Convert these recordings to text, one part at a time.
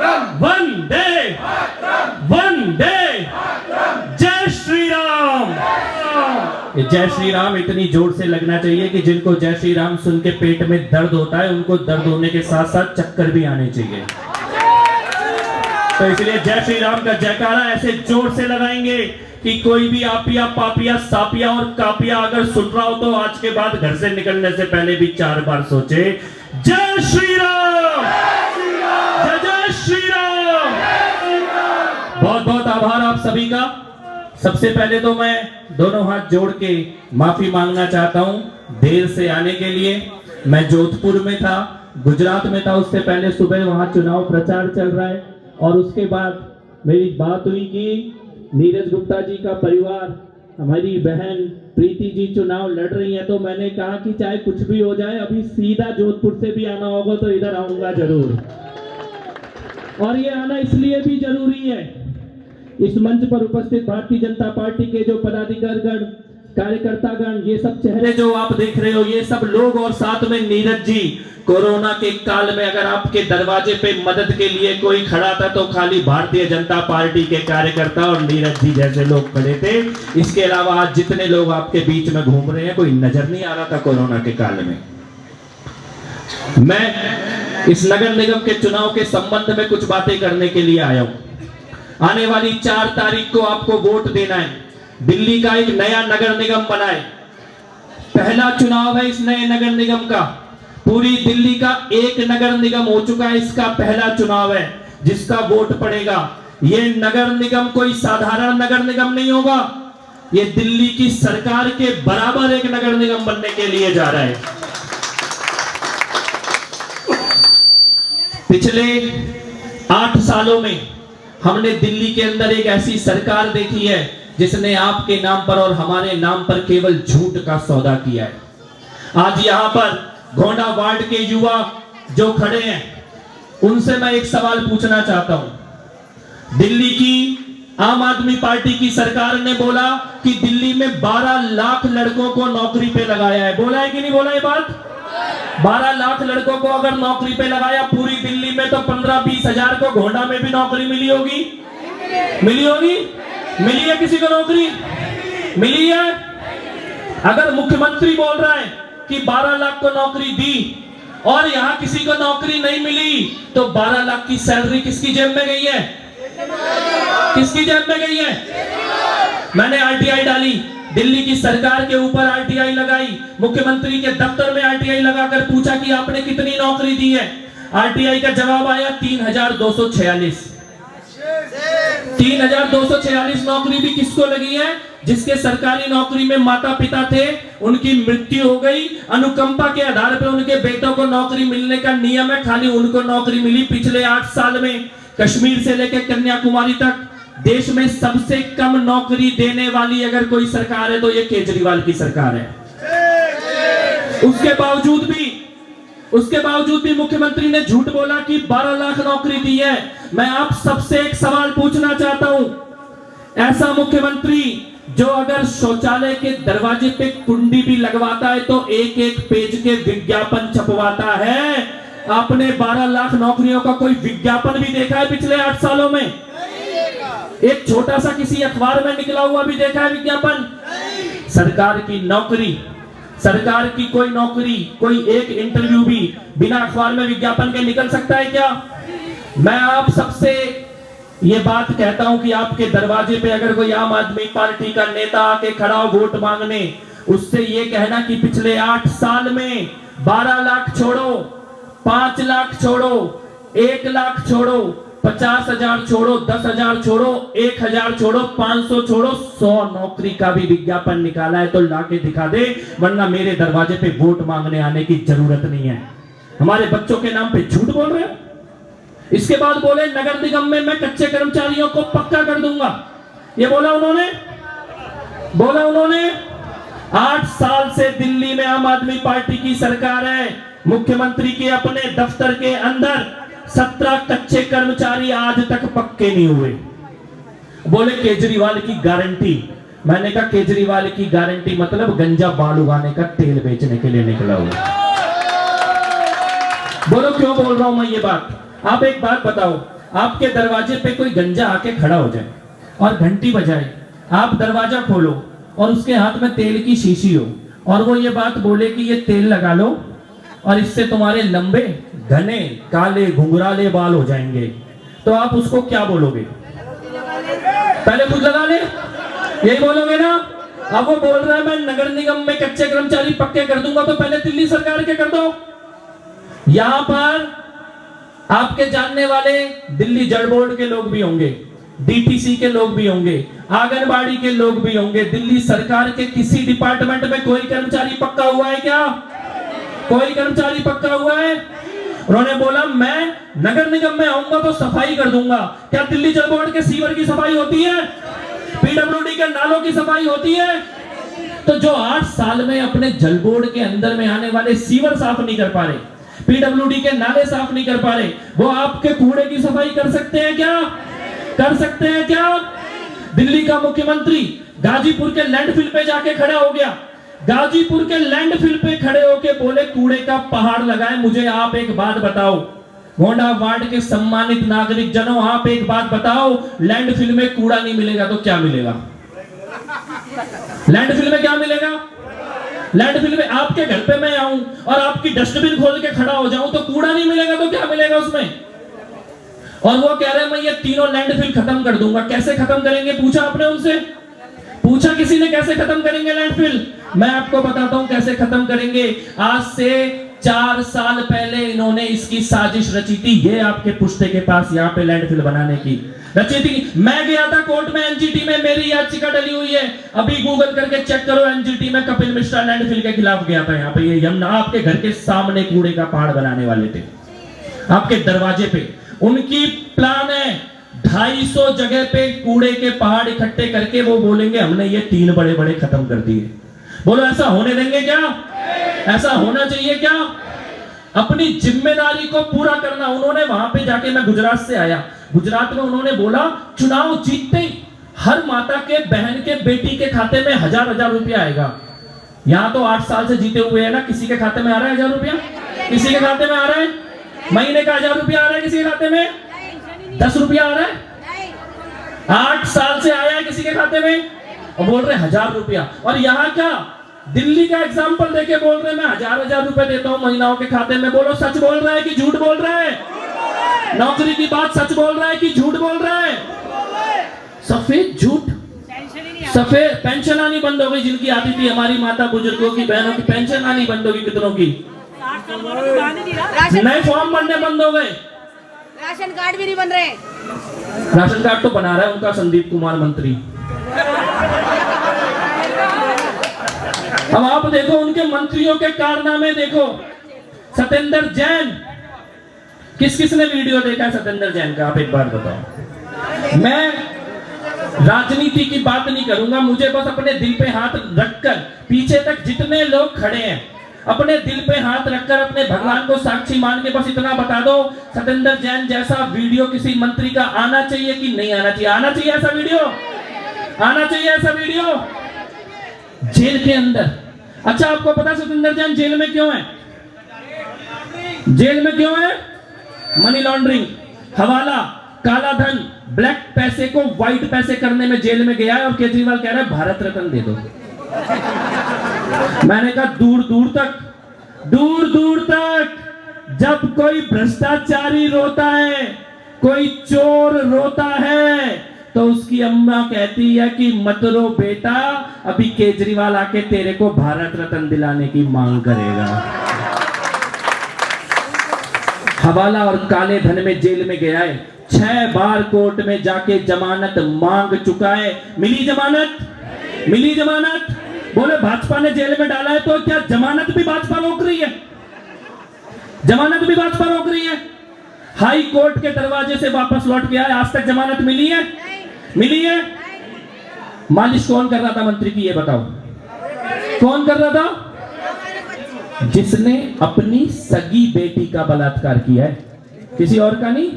वंदे वंदे जय श्री राम। ये जय श्री राम इतनी जोर से लगना चाहिए कि जिनको जय श्री राम सुन के पेट में दर्द होता है उनको दर्द होने के साथ साथ चक्कर भी आने चाहिए। तो इसलिए जय श्री राम का जयकारा ऐसे जोर से लगाएंगे कि कोई भी आपिया पापिया सापिया और कापिया अगर सुन रहा हो तो आज के बाद घर से निकलने से पहले भी 4 बार सोचे जय श्री राम, जय जय श्री राम। बहुत बहुत आभार आप सभी का। सबसे पहले तो मैं दोनों हाथ जोड़ के माफी मांगना चाहता हूं देर से आने के लिए। मैं जोधपुर में था, गुजरात में था, उससे पहले सुबह वहां चुनाव प्रचार चल रहा है और उसके बाद मेरी बात हुई कि नीरज गुप्ता जी का परिवार, हमारी बहन प्रीति जी चुनाव लड़ रही है, तो मैंने कहा कि चाहे कुछ भी हो जाए अभी सीधा जोधपुर से भी आना होगा तो इधर आऊंगा जरूर। और ये आना इसलिए भी जरूरी है, इस मंच पर उपस्थित भारतीय जनता पार्टी के जो पदाधिकारीगण, कार्यकर्तागण, ये सब चेहरे जो आप देख रहे हो, ये सब लोग और साथ में नीरज जी, कोरोना के काल में अगर आपके दरवाजे पे मदद के लिए कोई खड़ा था तो खाली भारतीय जनता पार्टी के कार्यकर्ता और नीरज जी जैसे लोग खड़े थे। इसके अलावा आज जितने लोग आपके बीच में घूम रहे हैं कोई नजर नहीं आ रहा था कोरोना के काल में। मैं इस नगर निगम के चुनाव के संबंध में कुछ बातें करने के लिए आया हूं। आने वाली 4 तारीख को आपको वोट देना है। दिल्ली का एक नया नगर निगम बना है, पहला चुनाव है इस नए नगर निगम का। पूरी दिल्ली का एक नगर निगम हो चुका है, इसका पहला चुनाव है जिसका वोट पड़ेगा। ये नगर निगम कोई साधारण नगर निगम नहीं होगा, ये दिल्ली की सरकार के बराबर एक नगर निगम बनने के लिए जा रहा है। पिछले 8 सालों में हमने दिल्ली के अंदर एक ऐसी सरकार देखी है जिसने आपके नाम पर और हमारे नाम पर केवल झूठ का सौदा किया है। आज यहां पर गोंडा वार्ड के युवा जो खड़े हैं उनसे मैं एक सवाल पूछना चाहता हूं। दिल्ली की आम आदमी पार्टी की सरकार ने बोला कि दिल्ली में 12 लाख लड़कों को नौकरी पे लगाया है। बोला है कि नहीं बोला ये बात? 12 लाख लड़कों को अगर नौकरी पे लगाया पूरी दिल्ली में तो 15-20 हजार को गोंडा में भी नौकरी मिली होगी? मिली होगी? मिली है किसी को नौकरी? मिली है? अगर मुख्यमंत्री बोल रहा है कि 12 लाख को नौकरी दी और यहां किसी को नौकरी नहीं मिली तो 12 लाख की सैलरी किसकी जेब में गई है? किसकी जेब में गई है? मैंने आरटीआई डाली, दिल्ली की सरकार के ऊपर आरटीआई लगाई, मुख्यमंत्री के दफ्तर में आरटीआई लगाकर पूछा कि आपने कितनी नौकरी दी है। आरटीआई का जवाब आया 3246। 3246 नौकरी भी किसको लगी है? जिसके सरकारी नौकरी में माता पिता थे, उनकी मृत्यु हो गई, अनुकंपा के आधार पर उनके बेटों को नौकरी मिलने का नियम है, खाली उनको नौकरी मिली। पिछले 8 साल में कश्मीर से लेकर कन्याकुमारी तक देश में सबसे कम नौकरी देने वाली अगर कोई सरकार है तो ये केजरीवाल की सरकार है। उसके बावजूद भी मुख्यमंत्री ने झूठ बोला कि 12 लाख नौकरी दी है। मैं आप सबसे एक सवाल पूछना चाहता हूं, ऐसा मुख्यमंत्री जो अगर शौचालय के दरवाजे पे कुंडी भी लगवाता है तो एक पेज के विज्ञापन छपवाता है, आपने 12 लाख नौकरियों का कोई विज्ञापन भी देखा है पिछले 8 सालों में? एक छोटा सा किसी अखबार में निकला हुआ भी देखा है विज्ञापन? सरकार की नौकरी, सरकार की कोई नौकरी, कोई एक इंटरव्यू भी बिना अखबार में विज्ञापन के निकल सकता है क्या? मैं आप सबसे ये बात कहता हूं कि आपके दरवाजे पे अगर कोई आम आदमी पार्टी का नेता आके खड़ा हो वोट मांगने, उससे ये कहना कि पिछले 8 साल में 12 लाख छोड़ो, 5 लाख छोड़ो, 1 लाख छोड़ो, 50,000 छोड़ो, 10,000 छोड़ो, 1,000 छोड़ो, 500 छोड़ो, 100 नौकरी का भी विज्ञापन निकाला है तो लाके दिखा दे, वरना मेरे दरवाजे पे वोट मांगने आने की जरूरत नहीं है। हमारे बच्चों के नाम पे झूठ बोल रहे हैं। इसके बाद बोले नगर निगम में मैं कच्चे कर्मचारियों को पक्का कर दूंगा। ये बोला उन्होंने 8 साल से दिल्ली में आम आदमी पार्टी की सरकार है। मुख्यमंत्री के अपने दफ्तर के अंदर 17 कच्चे कर्मचारी आज तक पक्के नहीं हुए। बोले केजरीवाल की गारंटी। मैंने कहा केजरीवाल की गारंटी मतलब गंजा बाल उगाने का तेल बेचने के लिए निकला हुआ। बोलो क्यों बोल रहा हूं मैं ये बात? आप एक बात बताओ, आपके दरवाजे पे कोई गंजा आके खड़ा हो जाए और घंटी बजाए, आप दरवाजा खोलो और उसके हाथ में तेल की शीशी हो और वो ये बात बोले कि ये तेल लगा लो और इससे तुम्हारे लंबे घने काले घुंघराले बाल हो जाएंगे, तो आप उसको क्या बोलोगे? पहले खुद लगा ले, यही बोलोगे ना? अब वो बोल रहा है मैं नगर निगम में कच्चे कर्मचारी पक्के कर दूंगा, तो पहले दिल्ली सरकार के कर दो। यहां पर आपके जानने वाले दिल्ली जल बोर्ड के लोग भी होंगे, डीटीसी के लोग भी होंगे, आंगनबाड़ी के लोग भी होंगे। दिल्ली सरकार के किसी डिपार्टमेंट में कोई कर्मचारी पक्का हुआ है क्या? कोई कर्मचारी पक्का हुआ है? उन्होंने बोला मैं नगर निगम में आऊंगा तो सफाई कर दूंगा। क्या दिल्ली जल बोर्ड के सीवर की सफाई होती है? पीडब्ल्यूडी के नालों की सफाई होती है? तो जो 8 साल में अपने जल बोर्ड के अंदर में आने वाले सीवर साफ नहीं कर पा रहे, पीडब्ल्यूडी के नाले साफ नहीं कर पा रहे, वो आपके कूड़े की सफाई कर सकते हैं क्या? कर सकते हैं क्या? दिल्ली का मुख्यमंत्री गाजीपुर के लैंडफिल पे जाके खड़ा हो गया, गाजीपुर के लैंडफिल पे खड़े होके बोले कूड़े का पहाड़ लगाए। मुझे आप एक बात बताओ, गोंडा वार्ड के सम्मानित नागरिक जनों, आप एक बात बताओ, लैंडफिल में कूड़ा नहीं मिलेगा तो क्या मिलेगा? लैंडफिल में क्या मिलेगा? लैंडफिल में आपके घर पे मैं आऊं और आपकी डस्टबिन खोल के खड़ा हो जाऊं तो कूड़ा नहीं मिलेगा तो क्या मिलेगा उसमें? और वो कह रहे हैं मैं ये तीनों लैंडफिल खत्म कर दूंगा। कैसे खत्म करेंगे? पूछा आपने उनसे? पूछा किसी ने कैसे खत्म करेंगे लैंडफिल? मैं आपको बताता हूं कैसे खत्म करेंगे। आज से 4 साल पहले इन्होंने इसकी साजिश रची थी, ये आपके पुश्ते के पास यहाँ पे लैंडफिल बनाने की रची थी। मैं गया था कोर्ट में, एनजीटी में मेरी याचिका डली हुई है, अभी गूगल करके चेक करो। एनजीटी में कपिल मिश्रा लैंडफिल के खिलाफ गया था। यहाँ पे ये यमुना आपके घर के सामने कूड़े का पहाड़ बनाने वाले थे, आपके दरवाजे पे। उनकी प्लान है 250 जगह पे कूड़े के पहाड़ इकट्ठे करके वो बोलेंगे हमने ये 3 बड़े बड़े खत्म कर दिए। बोलो ऐसा होने देंगे क्या? ऐसा होना चाहिए क्या? अपनी जिम्मेदारी को पूरा करना। उन्होंने वहां पे जाके, मैं गुजरात से आया, गुजरात में उन्होंने बोला चुनाव जीतते ही हर माता के बहन के बेटी के खाते में 1000 रुपया आएगा। यहां तो 8 साल से जीते हुए है ना, किसी के खाते में आ रहा है 1000 रुपया? किसी के खाते में आ रहा है? महीने का 1000 रुपया आ रहा है किसी के खाते में? 10 रुपया आ रहा है? 8 साल से आया है किसी के खाते में और बोल रहे 1000 रुपया। और यहाँ क्या दिल्ली का एग्जाम्पल देके बोल रहे मैं 1000 रुपए देता हूं महिलाओं के खाते में। बोलो सच बोल रहा है कि झूठ बोल रहा है? नौकरी की बात सच बोल रहा है कि झूठ बोल रहा है? सफेद झूठ। सफेद पेंशन आनी बंद हो गई, जिनकी आती थी हमारी माता बुजुर्गों की, बहनों की पेंशन आनी बंद होगी। कितनों की? नए फॉर्म बनने बंद हो गए, राशन कार्ड भी नहीं बन रहे। राशन कार्ड तो बना रहा है उनका संदीप कुमार मंत्री। अब आप देखो उनके मंत्रियों के कारनामे देखो। सत्येंद्र जैन, किस किस ने वीडियो देखा है सत्येंद्र जैन का? आप एक बार बताओ। मैं राजनीति की बात नहीं करूंगा, मुझे बस अपने दिल पे हाथ रखकर, पीछे तक जितने लोग खड़े हैं अपने दिल पे हाथ रखकर अपने भगवान को साक्षी मान के बस इतना बता दो, सत्येंद्र जैन जैसा वीडियो किसी मंत्री का आना चाहिए कि नहीं आना चाहिए? आना चाहिए ऐसा वीडियो? आना चाहिए ऐसा वीडियो जेल के अंदर। अच्छा आपको पता सत्येंद्र जैन जेल में क्यों है? जेल में क्यों है? मनी लॉन्ड्रिंग, हवाला, काला धन, ब्लैक पैसे को व्हाइट पैसे करने में जेल में गया है। और केजरीवाल कह रहा है भारत रत्न दे दो। मैंने कहा दूर दूर तक जब कोई भ्रष्टाचारी रोता है, कोई चोर रोता है, तो उसकी अम्मा कहती है कि मत रो बेटा, अभी केजरीवाल आके तेरे को भारत रत्न दिलाने की मांग करेगा। हवाला और काले धन में जेल में गया है, 6 बार कोर्ट में जाके जमानत मांग चुका है। मिली जमानत? मिली जमानत? बोले भाजपा ने जेल में डाला है तो क्या जमानत भी भाजपा रोक रही है? जमानत भी भाजपा रोक रही है? हाई कोर्ट के दरवाजे से वापस लौट के आए, आज तक जमानत मिली है? मिली है? मालिश कौन कर रहा था मंत्री की, ये बताओ कौन कर रहा था? जिसने अपनी सगी बेटी का बलात्कार किया है, किसी और का नहीं,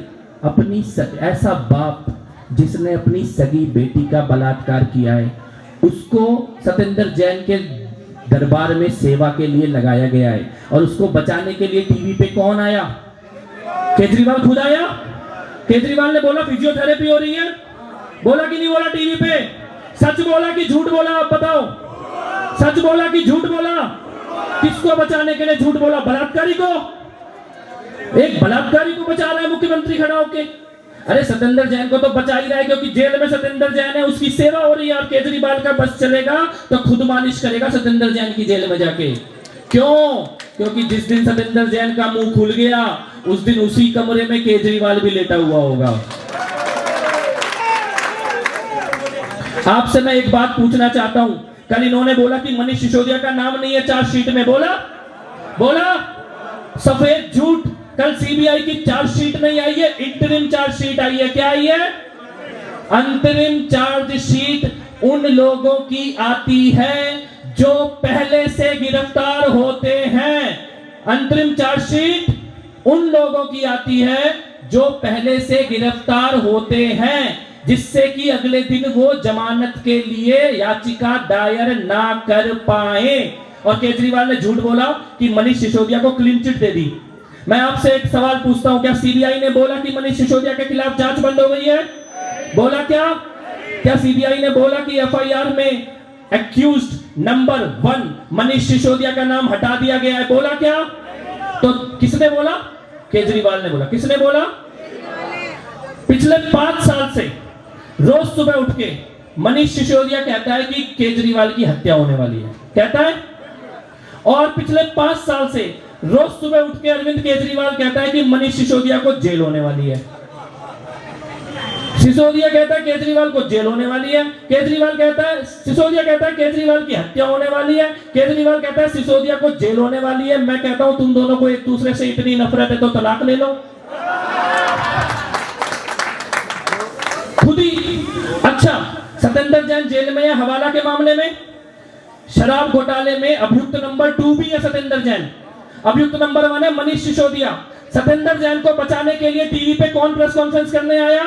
अपनी ऐसा बाप जिसने अपनी सगी बेटी का बलात्कार किया है, उसको सत्येंद्र जैन के दरबार में सेवा के लिए लगाया गया है। और उसको बचाने के लिए टीवी पे कौन आया? केजरीवाल खुद आया? केजरीवाल ने बोला फिजियोथेरेपी हो रही है, बोला कि नहीं बोला टीवी पे? सच बोला कि झूठ बोला? आप बताओ, सच बोला कि झूठ बोला? किसको बचाने के लिए झूठ बोला? बलात्कारी को? एक बलात्कारी को बचा रहा है मुख्यमंत्री खड़ा होके। अरे सत्येंद्र जैन को तो बचा ही रहा है, क्योंकि जेल में सत्येंद्र जैन है, उसकी सेवा हो रही है। और केजरीवाल का बस चलेगा तो खुद मालिश करेगा सत्येंद्र जैन की जेल में जाके। क्यों? क्योंकि जिस दिन सत्येंद्र जैन का मुंह खुल गया उस दिन उसी कमरे में केजरीवाल भी लेटा हुआ होगा। आपसे मैं एक बात पूछना चाहता हूं। कल इन्होंने बोला कि मनीष सिसोदिया का नाम नहीं है चार्जशीट में, बोला सफेद झूठ। कल सीबीआई की चार्जशीट नहीं आई है, इंटरिम चार्जशीट आई है। क्या आई है? अंतरिम चार्जशीट उन लोगों की आती है जो पहले से गिरफ्तार होते हैं। अंतरिम चार्जशीट उन लोगों की आती है जो पहले से गिरफ्तार होते हैं, जिससे कि अगले दिन वो जमानत के लिए याचिका दायर ना कर पाए। और केजरीवाल ने झूठ बोला कि मनीष सिसोदिया को क्लीन चिट दे दी। मैं आपसे एक सवाल पूछता हूं, क्या सीबीआई ने बोला कि मनीष सिसोदिया के खिलाफ जांच बंद हो गई है? बोला क्या सीबीआई ने बोला कि एफआईआर में एक्यूज्ड नंबर 1 मनीष सिसोदिया का नाम हटा दिया गया है? बोला क्या? तो किसने बोला? केजरीवाल ने बोला। किसने बोला? पिछले 5 साल से रोज सुबह उठ के मनीष सिसोदिया कहता है कि केजरीवाल की हत्या होने वाली है, कहता है। और पिछले 5 साल से रोज सुबह उठ के अरविंद केजरीवाल कहता है कि मनीष सिसोदिया को जेल होने वाली है। सिसोदिया कहता है केजरीवाल को जेल होने वाली है, केजरीवाल कहता है, सिसोदिया कहता है केजरीवाल की हत्या होने वाली है, केजरीवाल कहता है सिसोदिया को जेल होने वाली है। मैं कहता हूं तुम दोनों को एक दूसरे से इतनी नफरत है तो तलाक ले लो खुद ही। अच्छा, सत्येंद्र जैन जेल में है हवाला के मामले में, शराब घोटाले में अभियुक्त नंबर 2 भी है सत्येंद्र जैन, अभियुक्त नंबर 1 है मनीष सिसोदिया। सत्येंद्र जैन को बचाने के लिए टीवी पे कौन प्रेस कॉन्फ्रेंस करने आया?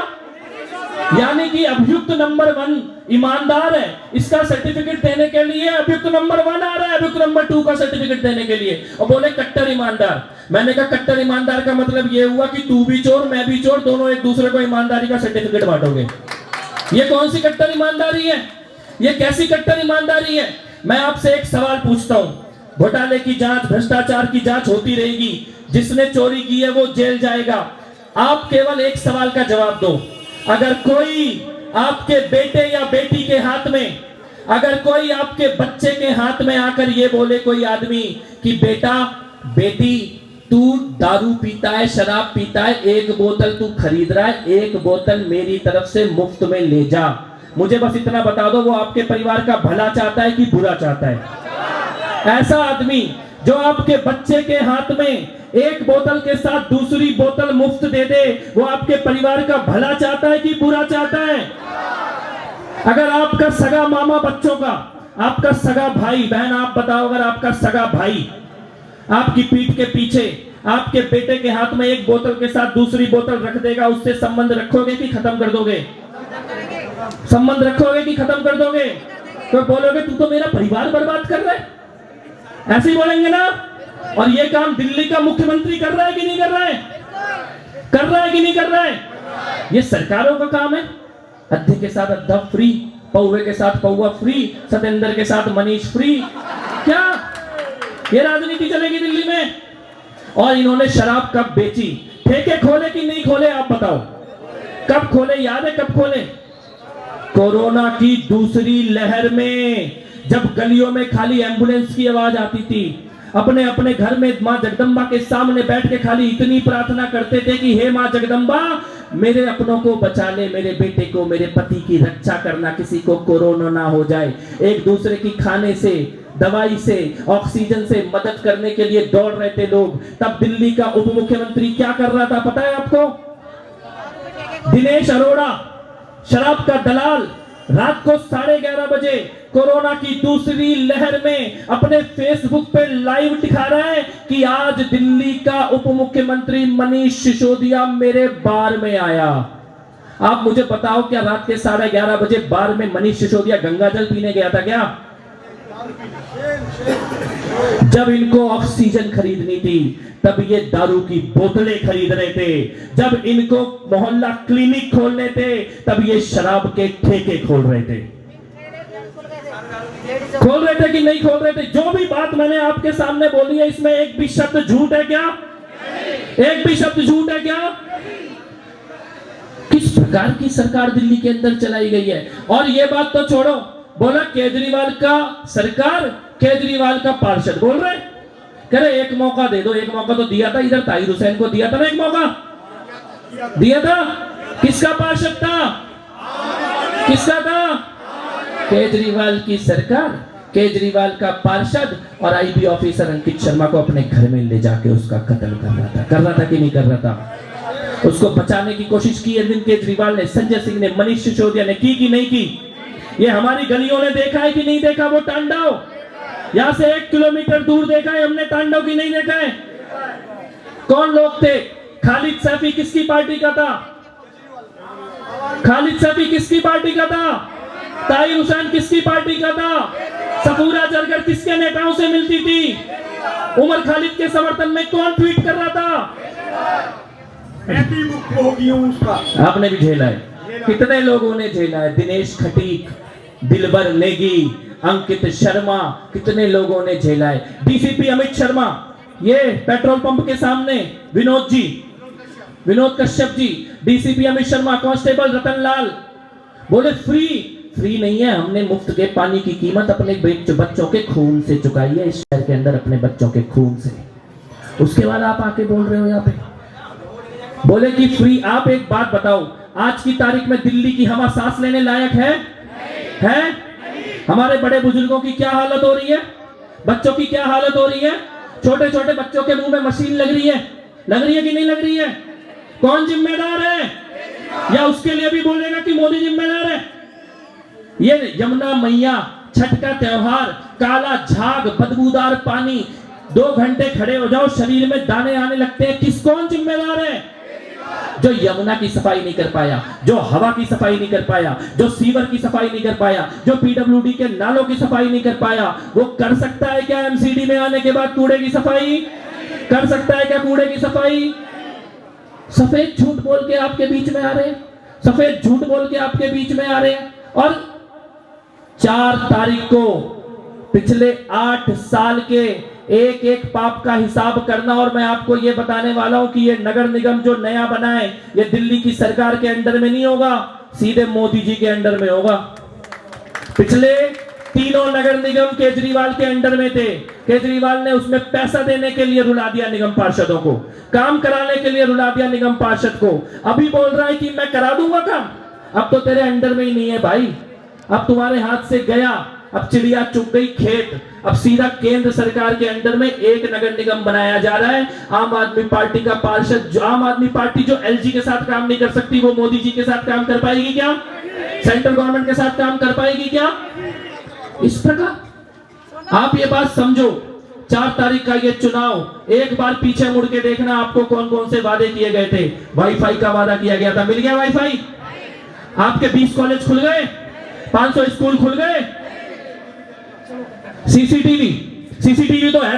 यानी कि अभियुक्त नंबर 1 ईमानदार है, इसका सर्टिफिकेट देने के लिए अभियुक्त नंबर 1 आ रहा है अभियुक्त नंबर 2 का सर्टिफिकेट देने के लिए, और बोले कट्टर ईमानदार। मैंने कहा कट्टर ईमानदार का मतलब यह हुआ कि तू भी चोर मैं भी चोर, दोनों एक दूसरे को ईमानदारी का सर्टिफिकेट बांटोगे। ये कौन सी कट्टर ईमानदारी है? ये कैसी कट्टर ईमानदारी है? मैं आपसे एक सवाल पूछता हूं। घोटाले की जांच, भ्रष्टाचार की जांच होती रहेगी, जिसने चोरी की है वो जेल जाएगा। आप केवल एक सवाल का जवाब दो। अगर कोई आपके बेटे या बेटी के हाथ में, अगर कोई आपके बच्चे के हाथ में आकर ये बोले कोई आदमी कि बेटा बेटी तू दारू पीता है, शराब पीता है, 1 बोतल तू खरीद रहा है, 1 बोतल मेरी तरफ से मुफ्त में ले जा, मुझे बस इतना बता दो वो आपके परिवार का भला चाहता है कि बुरा चाहता है? ऐसा आदमी जो आपके बच्चे के हाथ में 1 बोतल के साथ दूसरी बोतल मुफ्त दे दे, वो आपके परिवार का भला चाहता है कि बुरा चाहता है? अगर आपका सगा मामा बच्चों का, आपका सगा भाई बहन, आप बताओ, अगर आपका सगा भाई आपकी पीठ के पीछे आपके बेटे के हाथ में 1 बोतल के साथ दूसरी बोतल रख देगा, उससे संबंध रखोगे कि खत्म कर दोगे? संबंध रखोगे कि खत्म कर दोगे? तो बोलोगे तू तो मेरा परिवार बर्बाद कर रहा है, ऐसे ही बोलेंगे ना। और ये काम दिल्ली का मुख्यमंत्री कर रहा है कि नहीं कर रहा है? कर रहा है कि नहीं कर रहा है? ये सरकारों का काम है। अद्धे के साथ अद्धा फ्री, पौवे के साथ पौवा फ्री, सत्येंद्र के साथ मनीष फ्री। क्या ये राजनीति चलेगी दिल्ली में? और इन्होंने शराब कब बेची? ठेके खोले कि नहीं खोले? आप बताओ, कब खोले? याद है कब खोले? कोरोना की दूसरी लहर में, जब गलियों में खाली एम्बुलेंस की आवाज आती थी, अपने अपने घर में मां जगदम्बा के सामने बैठ के खाली इतनी प्रार्थना करते थे कि हे मां जगदम्बा मेरे अपनों को बचा ले, मेरे बेटे को, मेरे पति की रक्षा करना, किसी को कोरोना ना हो जाए। एक दूसरे की खाने से, दवाई से, ऑक्सीजन से मदद करने के लिए दौड़ रहे थे लोग। तब दिल्ली का उप मुख्यमंत्री क्या कर रहा था पता है आपको? दिनेश अरोड़ा, शराब का दलाल, रात को 11:30 बजे कोरोना की दूसरी लहर में अपने फेसबुक पे लाइव दिखा रहा है कि आज दिल्ली का उप मुख्यमंत्री मनीष सिसोदिया मेरे बार में आया। आप मुझे बताओ, क्या रात के 11:30 बजे बार में मनीष सिसोदिया गंगा जल पीने गया था क्या? जब इनको ऑक्सीजन खरीदनी थी तब ये दारू की बोतलें खरीद रहे थे। जब इनको मोहल्ला क्लिनिक खोलने थे तब ये शराब के ठेके खोल रहे थे। खोल रहे थे कि नहीं खोल रहे थे? जो भी बात मैंने आपके सामने बोली है इसमें एक भी शब्द झूठ है क्या? एक भी शब्द झूठ है क्या? किस प्रकार की सरकार दिल्ली के अंदर चलाई गई है। और ये बात तो छोड़ो, बोला केजरीवाल का सरकार, केजरीवाल का पार्षद बोल रहे, कह रहे एक मौका दे दो। एक मौका तो दिया था, इधर ताहिर हुसैन को दिया था ना, एक मौका दिया था। किसका पार्षद था? किसका था? केजरीवाल की सरकार, केजरीवाल का पार्षद और आईबी ऑफिसर अंकित शर्मा को अपने घर में ले जाके उसका कत्ल कर रहा था कि नहीं कर रहा था? उसको बचाने की कोशिश की अरविंद केजरीवाल ने, संजय सिंह ने, मनीष सिसोदिया ने की कि नहीं की? ये हमारी गलियों ने देखा है कि नहीं देखा? वो तांडव यहां से 1 किलोमीटर दूर देखा है हमने तांडव की नहीं देखा है? कौन लोग थे? खालिद सैफी किसकी पार्टी का था? खालिद सैफी किसकी पार्टी का था? ताहिर हुसैन किसकी पार्टी का था? सफूरा जरगर किसके नेताओं से मिलती थी? उमर खालिद के समर्थन में कौन ट्वीट कर रहा था? मैं भी मुक्त हो गई हूं उसका। आपने भी झेला है, कितने लोगों ने झेला है। दिनेश खटीक, दिलबर नेगी, अंकित शर्मा, कितने लोगों ने झेला है। डीसीपी अमित शर्मा, ये पेट्रोल पंप के सामने विनोद कश्यप जी, डीसीपी अमित शर्मा, कांस्टेबल रतन लाल बोले फ्री नहीं है, हमने मुफ्त के पानी की कीमत अपने बच्चों के खून से चुकाई है, इस शहर के अंदर अपने बच्चों के खून से। उसके बाद आप आके बोल रहे हो यहाँ पे, बोले कि फ्री। आप एक बात बताओ, आज की तारीख में दिल्ली की हवा सांस लेने लायक है? हमारे बड़े बुजुर्गों की क्या हालत हो रही है? बच्चों की क्या हालत हो रही है? छोटे छोटे बच्चों के मुंह में मशीन लग रही है कि नहीं लग रही है? कौन जिम्मेदार है? या उसके लिए भी बोलेगा कि मोदी जिम्मेदार है? ये यमुना मैया, छठ का त्योहार, काला झाग, बदबूदार पानी, 2 घंटे खड़े हो जाओ शरीर में दाने आने लगते हैं। कौन जिम्मेदार है? जो यमुना की सफाई नहीं कर पाया, जो हवा की सफाई नहीं कर पाया, जो सीवर की सफाई नहीं कर पाया, जो पीडब्ल्यूडी के नालों की सफाई नहीं कर पाया, वो कर सकता है क्या एमसीडी में आने के बाद कूड़े की सफाई? कर सकता है क्या कूड़े की सफाई? सफेद झूठ बोल के आपके बीच में आ रहे हैं, सफेद झूठ बोल के आपके बीच में आ रहे हैं। और 4 तारीख को पिछले 8 साल के एक एक पाप का हिसाब करना। और मैं आपको यह बताने वाला हूं कि ये नगर निगम जो नया बना है, ये दिल्ली की सरकार के अंडर में नहीं होगा, सीधे मोदी जी के अंडर में होगा। पिछले तीनों नगर निगम केजरीवाल के अंडर में थे। केजरीवाल ने उसमें पैसा देने के लिए रुला दिया निगम पार्षदों को, काम कराने के लिए रुला दिया निगम पार्षद को। अभी बोल रहा है कि मैं करा दूंगा काम। अब तो तेरे अंडर में ही नहीं है भाई, अब तुम्हारे हाथ से गया, अब चिड़िया चुग गई खेत। अब सीधा केंद्र सरकार के अंडर में एक नगर निगम बनाया जा रहा है। आम आदमी पार्टी का पार्षद, आम आदमी पार्टी जो एलजी के साथ काम नहीं कर सकती, वो मोदी जी के साथ काम कर पाएगी क्या? सेंट्रल गवर्नमेंट के साथ काम कर पाएगी क्या? इस प्रकार आप ये बात समझो। 4 तारीख का ये चुनाव, एक बार पीछे मुड़ के देखना आपको कौन कौन से वादे किए गए थे। वाईफाई का वादा किया गया था, मिल गया वाईफाई? आपके 20 कॉलेज खुल गए, 500 स्कूल खुल गए। सीसीटीवी तो है,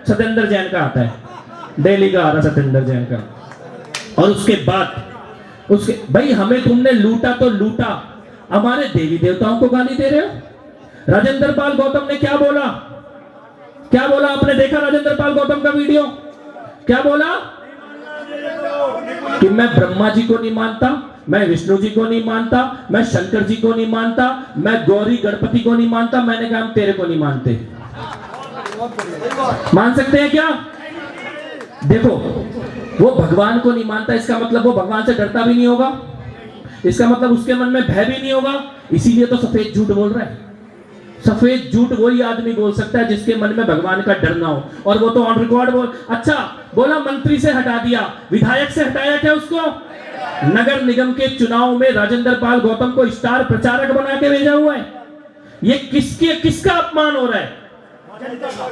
सत्येंद्र जैन का आता है, दिल्ली का आ रहा सत्येंद्र जैन का। और उसके बाद भाई हमें तुमने लूटा तो लूटा, हमारे देवी देवताओं को गाली दे रहे हो। राजेंद्र पाल गौतम ने क्या बोला? आपने देखा राजेंद्र पाल गौतम का वीडियो? क्या बोला? कि मैं ब्रह्मा जी को नहीं मानता, मैं विष्णु जी को नहीं मानता, मैं शंकर जी को नहीं मानता, मैं गौरी गणपति को नहीं मानता। मैंने कहा हम तेरे को नहीं मानते। मान सकते हैं क्या? देखो, वो भगवान को नहीं मानता, इसका मतलब वो भगवान से डरता भी नहीं होगा, इसका मतलब उसके मन में भय भी नहीं होगा। इसीलिए तो सफेद झूठ बोल रहा है। सफेद झूठ वही आदमी बोल सकता है जिसके मन में भगवान का डर ना हो। और वो तो ऑन रिकॉर्ड अच्छा बोला, मंत्री से हटा दिया, विधायक से हटाया क्या उसको? नगर निगम के चुनाव में राजेंद्र पाल गौतम को स्टार प्रचारक बना के भेजा हुआ है। ये किसका अपमान हो रहा है?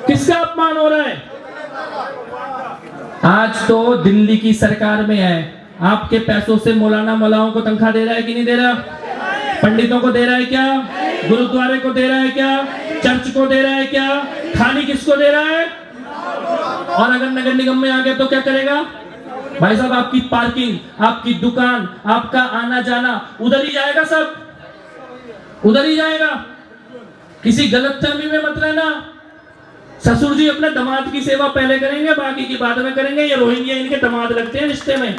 किसका अपमान हो रहा है? आज तो दिल्ली की सरकार में है, आपके पैसों से मौलाना मौलाओं को तनख्वाह दे रहा है कि नहीं दे रहा? पंडितों को दे रहा है क्या? गुरुद्वारे को दे रहा है क्या? चर्च को दे रहा है क्या? खाली किसको दे रहा है? और अगर नगर निगम में आ गया तो क्या करेगा? भाई साहब आपकी पार्किंग, आपकी दुकान, आपका आना जाना उधर ही जाएगा, सब उधर ही जाएगा। किसी गलतफहमी में मत रहना। ससुर जी अपने दामाद की सेवा पहले करेंगे, बाकी की बाद में करेंगे। ये रोहिंग्या इनके दामाद लगते हैं रिश्ते में।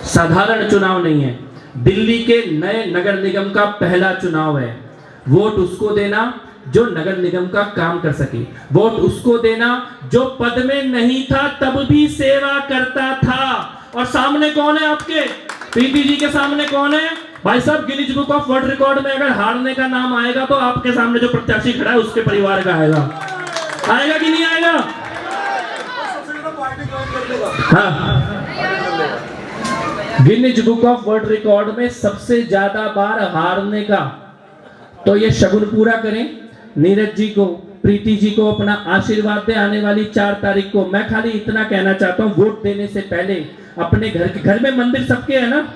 साधारण चुनाव नहीं है, दिल्ली के नए नगर निगम का पहला चुनाव है। वोट उसको देना जो नगर निगम का काम कर सके, वोट उसको देना जो पद में नहीं था तब भी सेवा करता था। और सामने कौन है आपके? प्रीति जी के सामने कौन है? भाई साहब Guinness book of world record में अगर हारने का नाम आएगा तो आपके सामने जो प्रत्याशी खड़ा है उसके परिवार का आएगा। आएगा कि नहीं आएगा? हाँ, Guinness book of world record में सबसे ज्यादा बार हारने का। तो ये शगुन पूरा करें, नीरज जी को, प्रीति जी को अपना आशीर्वाद दे आने वाली 4 तारीख को। मैं खाली इतना कहना चाहता हूं, वोट देने से पहले अपने घर में मंदिर सबके है ना,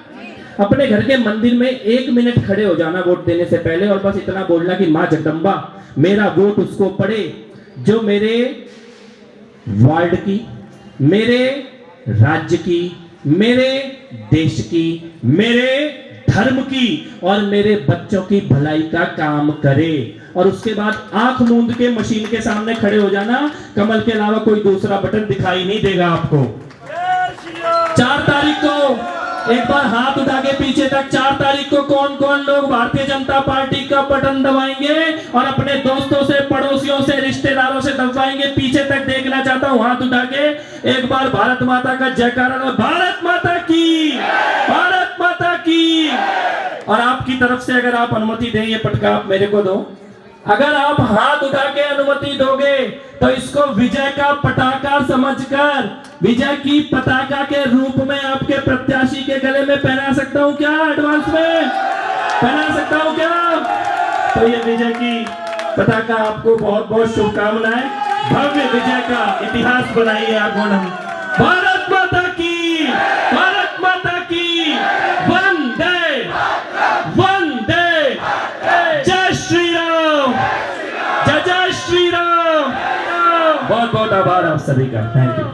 अपने घर के मंदिर में 1 मिनट खड़े हो जाना वोट देने से पहले और बस इतना बोलना कि मां जगदम्बा मेरा वोट उसको पड़े जो मेरे वार्ड की, मेरे राज्य की, मेरे देश की, मेरे धर्म की और मेरे बच्चों की भलाई का काम करे। और उसके बाद आंख मूंद के मशीन के सामने खड़े हो जाना। कमल के अलावा कोई दूसरा बटन दिखाई नहीं देगा आपको। 4 तारीख को एक बार हाथ उठा के पीछे तक, 4 तारीख को कौन कौन लोग भारतीय जनता पार्टी का बटन दबाएंगे और अपने दोस्तों से, पड़ोसियों से, रिश्तेदारों से दबाएंगे? पीछे तक देखना चाहता हूं हाथ उठा के। एक बार भारत माता का जयकारा, भारत माता की, भारत माता की। और आपकी तरफ से अगर आप अनुमति दें, ये पटका आप मेरे को दो। अगर आप हाथ उठा के अनुमति दोगे तो इसको विजय का पटाखा समझकर, विजय की पताका के रूप में आपके प्रत्याशी के गले में पहना सकता हूं क्या? एडवांस में पहना सकता हूं क्या? तो ये विजय की पताका आपको बहुत बहुत शुभकामनाएं। भव्य विजय का इतिहास बनाइए आप। भारत माता की, भारत माता की, वंदे वंदे, जय श्री राम, जय जय श्री राम। बहुत बहुत आभार आप सभी का। Thank you.